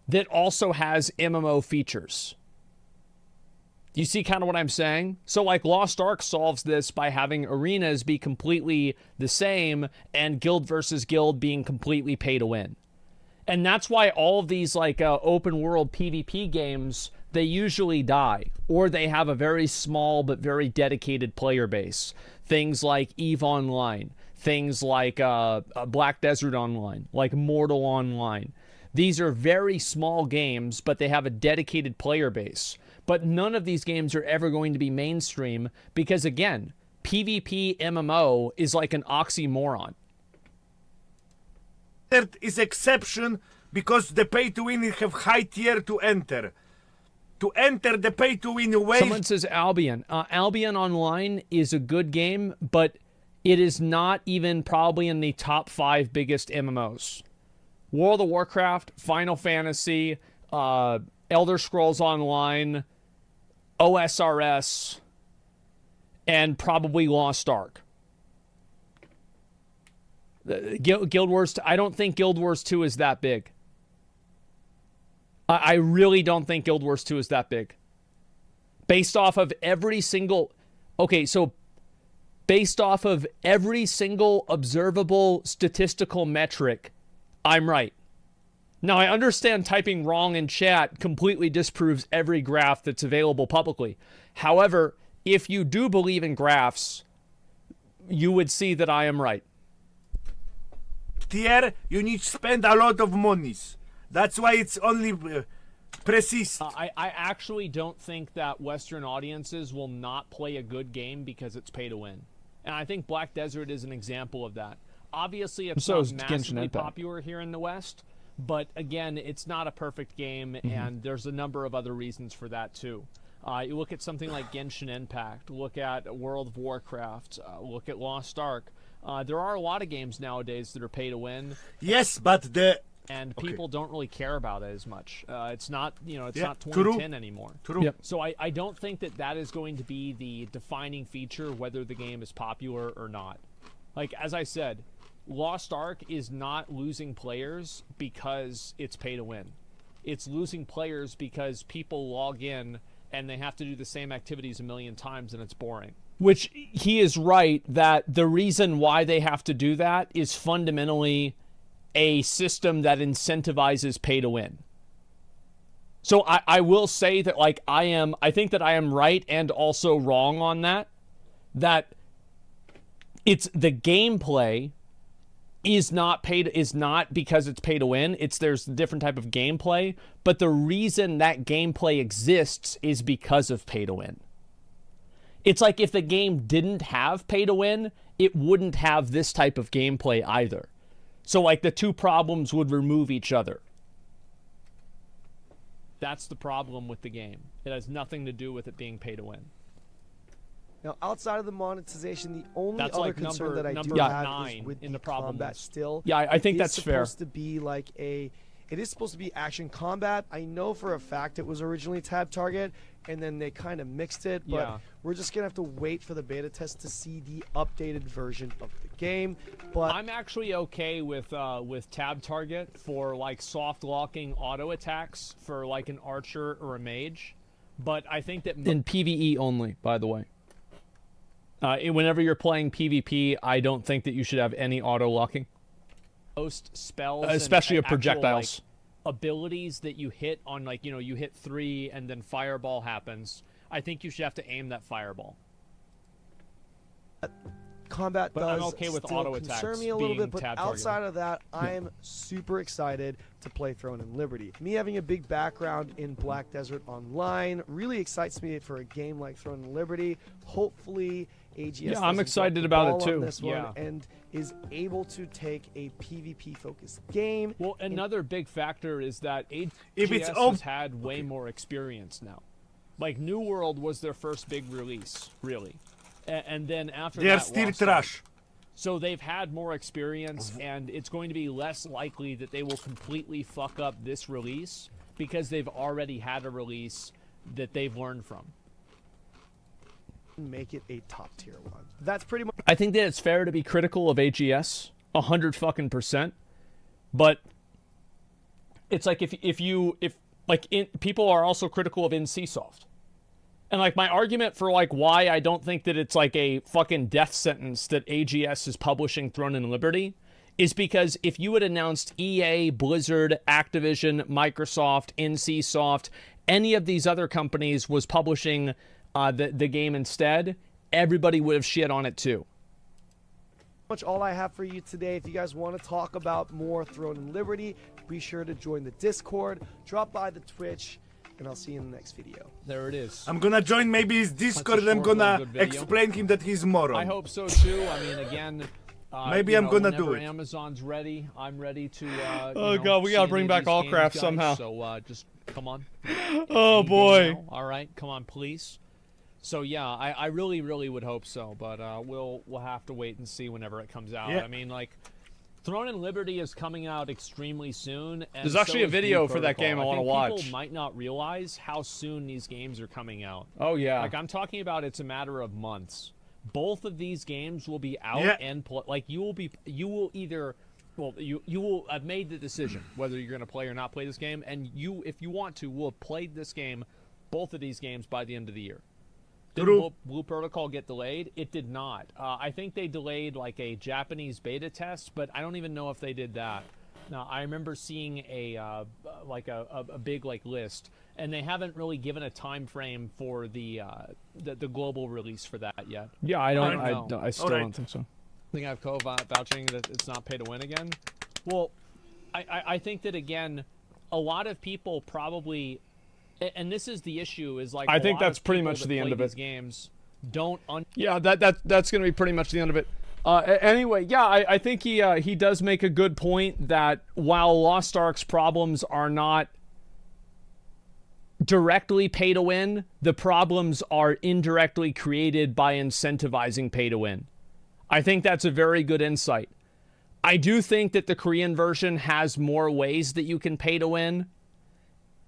Speaker 1: that also has MMO features. Do you see kind of what I'm saying? So like Lost Ark solves this by having arenas be completely the same and guild versus guild being completely pay to win. And that's why all of these like open world PvP games, they usually die, or they have a very small but very dedicated player base. Things like EVE Online, things like Black Desert Online, like Mortal Online. These are very small games, but they have a dedicated player base. But none of these games are ever going to be mainstream because, again, PvP MMO is like an oxymoron.
Speaker 2: That is exception because the pay to win have high tier to enter. To enter the pay to win wave.
Speaker 1: Someone says Albion. Albion Online is a good game, but it is not even probably in the top 5 biggest MMOs. World of Warcraft, Final Fantasy, Elder Scrolls Online, OSRS, and probably Lost Ark. Guild Wars, I don't think Guild Wars 2 is that big. I really don't think Guild Wars 2 is that big. Based off of every single... Okay, so based off of every single observable statistical metric, I'm right. Now, I understand typing wrong in chat completely disproves every graph that's available publicly. However, if you do believe in graphs, you would see that I am right.
Speaker 2: Tier, you need to spend a lot of monies. That's why it's only persist.
Speaker 1: I actually don't think that Western audiences will not play a good game because it's pay to win. And I think Black Desert is an example of that. Obviously, it's not massively popular here in the West. But again, it's not a perfect game, and there's a number of other reasons for that too. You look at something like Genshin Impact, look at World of Warcraft, look at Lost Ark. There are a lot of games nowadays that are pay to win.
Speaker 2: Yes, but
Speaker 1: and people don't really care about it as much. It's not, it's not
Speaker 2: true.
Speaker 1: 2010 anymore.
Speaker 2: True.
Speaker 1: Yep. So I don't think that is going to be the defining feature whether the game is popular or not. Like as I said, Lost Ark is not losing players because it's pay to win. It's losing players because people log in and they have to do the same activities a million times and it's boring. Which he is right that the reason why they have to do that is fundamentally a system that incentivizes pay to win. So I will say that like I think that I am right and also wrong on that it's the gameplay is not because it's pay to win. There's a different type of gameplay, but the reason that gameplay exists is because of pay to win. It's like if the game didn't have pay to win, it wouldn't have this type of gameplay either. So like the two problems would remove each other. That's the problem with the game. It has nothing to do with it being pay to win.
Speaker 3: Now, outside of the monetization, the only
Speaker 1: that's
Speaker 3: other
Speaker 1: like
Speaker 3: concern that I do have is with the combat still.
Speaker 1: Yeah, I think that's fair.
Speaker 3: It's supposed to be like it is supposed to be action combat. I know for a fact it was originally tab target, and then they kind of mixed it, but we're just going to have to wait for the beta test to see the updated version of the game. But
Speaker 1: I'm actually okay with tab target for like soft locking auto attacks for like an archer or a mage, but I think that in PvE only, by the way. Whenever you're playing PvP, I don't think that you should have any auto locking. Most spells, especially of projectiles, like, abilities that you hit on, like you hit 3 and then fireball happens. I think you should have to aim that fireball.
Speaker 3: combat
Speaker 1: But I'm
Speaker 3: does
Speaker 1: okay with
Speaker 3: still
Speaker 1: auto
Speaker 3: concern
Speaker 1: attacks
Speaker 3: me a little
Speaker 1: being
Speaker 3: bit, but
Speaker 1: tab
Speaker 3: outside
Speaker 1: targeted.
Speaker 3: of that, I am super excited to play Throne and Liberty. Me having a big background in Black Desert Online really excites me for a game like Throne and Liberty. Hopefully, AGS
Speaker 1: Yeah, I'm
Speaker 3: doesn't
Speaker 1: excited
Speaker 3: drop the
Speaker 1: about it
Speaker 3: ball on
Speaker 1: too.
Speaker 3: this one
Speaker 1: Yeah.
Speaker 3: and is able to take a PvP-focused game.
Speaker 1: Well, another big factor is that AGS
Speaker 2: If it's
Speaker 1: has had way more experience now. Like, New World was their first big release, really. And then after
Speaker 2: They are
Speaker 1: that,
Speaker 2: still
Speaker 1: Lost Ark.
Speaker 2: trash.
Speaker 1: So they've had more experience, and it's going to be less likely that they will completely fuck up this release because they've already had a release that they've learned from.
Speaker 3: Make it a top-tier one. That's pretty much
Speaker 1: I think that it's fair to be critical of AGS, 100%. But it's like if people are also critical of NCSoft. And like my argument for like why I don't think that it's like a fucking death sentence that AGS is publishing Throne and Liberty is because if you had announced EA, Blizzard, Activision, Microsoft, NCSoft, any of these other companies was publishing the game instead, everybody would have shit on it too.
Speaker 3: much all I have for you today. If you guys want to talk about more Throne and Liberty, be sure to join the Discord, drop by the Twitch, and I'll see you in the next video.
Speaker 1: There it is.
Speaker 2: I'm gonna join maybe his Discord and I'm
Speaker 1: short,
Speaker 2: gonna
Speaker 1: good video.
Speaker 2: explain him that he's moron.
Speaker 1: I hope so too. I mean, again,
Speaker 2: Maybe
Speaker 1: you
Speaker 2: I'm
Speaker 1: know,
Speaker 2: gonna
Speaker 1: whenever
Speaker 2: do it.
Speaker 1: Amazon's ready, I'm ready to.
Speaker 4: Oh,
Speaker 1: you know,
Speaker 4: God, we gotta
Speaker 1: see
Speaker 4: bring
Speaker 1: any of
Speaker 4: back
Speaker 1: these
Speaker 4: All
Speaker 1: games,
Speaker 4: Craft
Speaker 1: guys.
Speaker 4: somehow.
Speaker 1: So just come on.
Speaker 4: Oh,
Speaker 1: Any
Speaker 4: boy.
Speaker 1: game now. All right, come on, please. So yeah, I really, really would hope so, but we'll have to wait and see whenever it comes out.
Speaker 2: Yeah.
Speaker 1: I mean, like, Throne and Liberty is coming out extremely soon. And
Speaker 4: There's actually
Speaker 1: so
Speaker 4: a
Speaker 1: is
Speaker 4: video
Speaker 1: Blue
Speaker 4: for that
Speaker 1: Protocol.
Speaker 4: game I wanna
Speaker 1: think
Speaker 4: watch.
Speaker 1: People might not realize how soon these games are coming out.
Speaker 4: Oh, yeah.
Speaker 1: Like, I'm talking about it's a matter of months. Both of these games will be out
Speaker 2: Yeah.
Speaker 1: and like you will either, well, you will have made the decision whether you're going to play or not play this game, and you, if you want to, will have played this game, both of these games by the end of the year. Did
Speaker 2: True.
Speaker 1: Blue Protocol get delayed? It did not. I think they delayed like a Japanese beta test, but I don't even know if they did that. Now, I remember seeing a big like list, and they haven't really given a time frame for the global release for that yet.
Speaker 4: Yeah, I still
Speaker 2: Alright.
Speaker 4: don't think so.
Speaker 1: I think I have vouching that it's not pay to win again. Well, I think that again, a lot of people probably, and this is the issue, is like
Speaker 4: I
Speaker 1: a
Speaker 4: think
Speaker 1: lot
Speaker 4: that's
Speaker 1: of
Speaker 4: pretty
Speaker 1: people
Speaker 4: much
Speaker 1: that
Speaker 4: the end
Speaker 1: play
Speaker 4: of it.
Speaker 1: these games don't
Speaker 4: Yeah, that's going to be pretty much the end of it. Anyway, yeah, I think he does make a good point that while Lost Ark's problems are not directly pay to win, the problems are indirectly created by incentivizing pay to win. I think that's a very good insight. I do think that the Korean version has more ways that you can pay to win.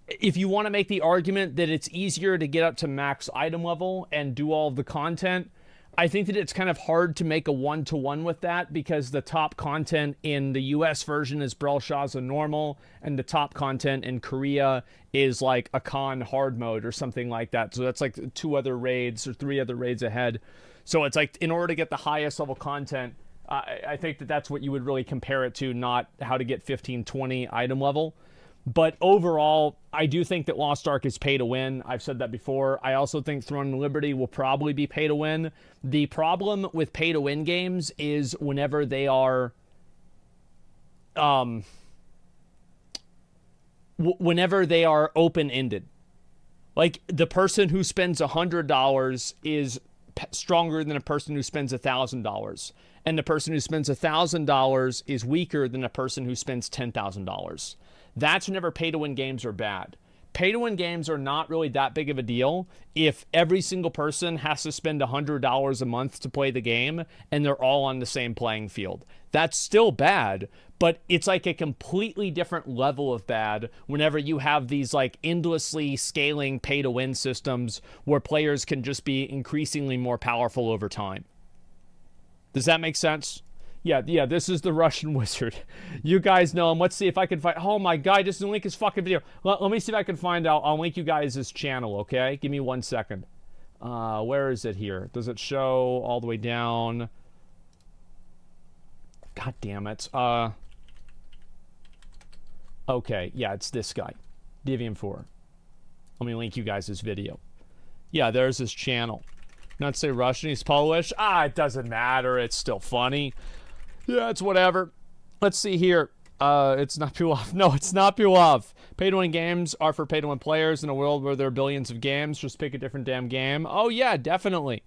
Speaker 4: If you want to make the argument that it's easier to get up to max item level and do all of the content, I think that it's kind of hard to make a one-to-one with that because the top content in the US version is Brelshaza normal and the top content in Korea is like a Khan hard mode or something like that. So that's like 2 other raids or 3 other raids ahead. So it's like in order to get the highest level content, I think that that's what you would really compare it to, not how to get 15, 20 item level. But overall, I do think that Lost Ark is pay to win. I've said that before. I also think Throne and Liberty will probably be pay to win. The problem with pay to win games is whenever they are open-ended. Like the person who spends $100 is stronger than a person who spends $1,000, and the person who spends $1,000 is weaker than a person who spends $10,000. That's whenever pay-to-win games are bad. Pay-to-win games are not really that big of a deal if every single person has to spend $100 a month to play the game and they're all on the same playing field. That's still bad, but it's like a completely different level of bad whenever you have these like endlessly scaling pay-to-win systems where players can just be increasingly more powerful over time. Does that make sense? Yeah, this is the Russian wizard. You guys know him. Let's see if I can find... Oh, my God, just link his fucking video. Let me see if I can find out. I'll link you guys his channel, okay? Give me 1 second. Where is it here? Does it show all the way down? God damn it. Okay, yeah, it's this guy. Divium 4. Let me link you guys his video. Yeah, there's his channel.
Speaker 1: Not say Russian, he's Polish. It doesn't matter. It's still funny. Yeah, it's whatever. Let's see here. It's not Puov. No, it's not Puov. Pay-to-win games are for pay-to-win players. In a world where there are billions of games, just pick a different damn game. Oh, yeah, definitely.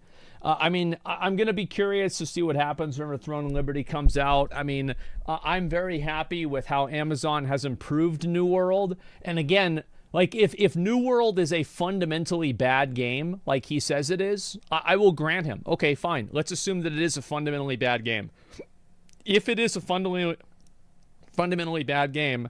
Speaker 1: I mean, I'm going to be curious to see what happens whenever Throne and Liberty comes out. I mean, I'm very happy with how Amazon has improved New World. And again, like, if New World is a fundamentally bad game, like he says it is, I will grant him. Okay, fine. Let's assume that it is a fundamentally bad game. If it is a fundamentally bad game,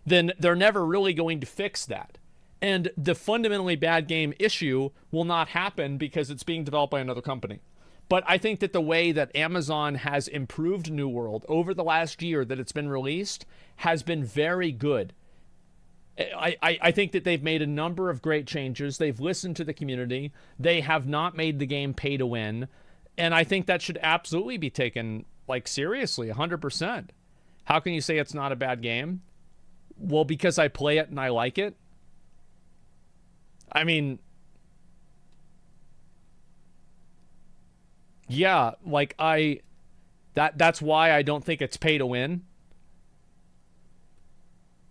Speaker 1: then they're never really going to fix that. And the fundamentally bad game issue will not happen because it's being developed by another company. But I think that the way that Amazon has improved New World over the last year that it's been released has been very good. I think that they've made a number of great changes. They've listened to the community. They have not made the game pay to win. And I think that should absolutely be taken, like, seriously, 100%. How can you say it's not a bad game? Well, because I play it and I like it. I mean, yeah, like that's why I don't think it's pay to win.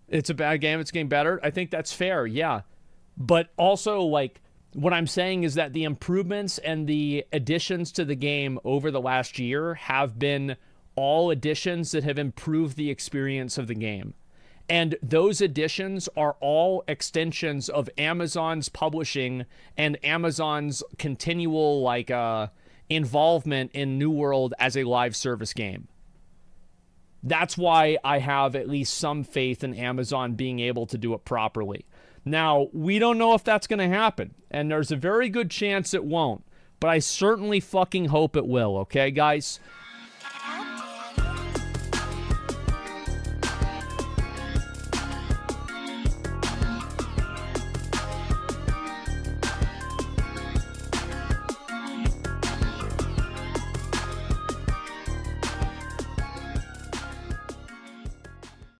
Speaker 1: It's a bad game, it's getting better. I think that's fair, yeah. But also, like, what I'm saying is that the improvements and the additions to the game over the last year have been all additions that have improved the experience of the game. And those additions are all extensions of Amazon's publishing and Amazon's continual, like, involvement in New World as a live service game. That's why I have at least some faith in Amazon being able to do it properly. Now, we don't know if that's going to happen, and there's a very good chance it won't, but I certainly fucking hope it will, okay, guys?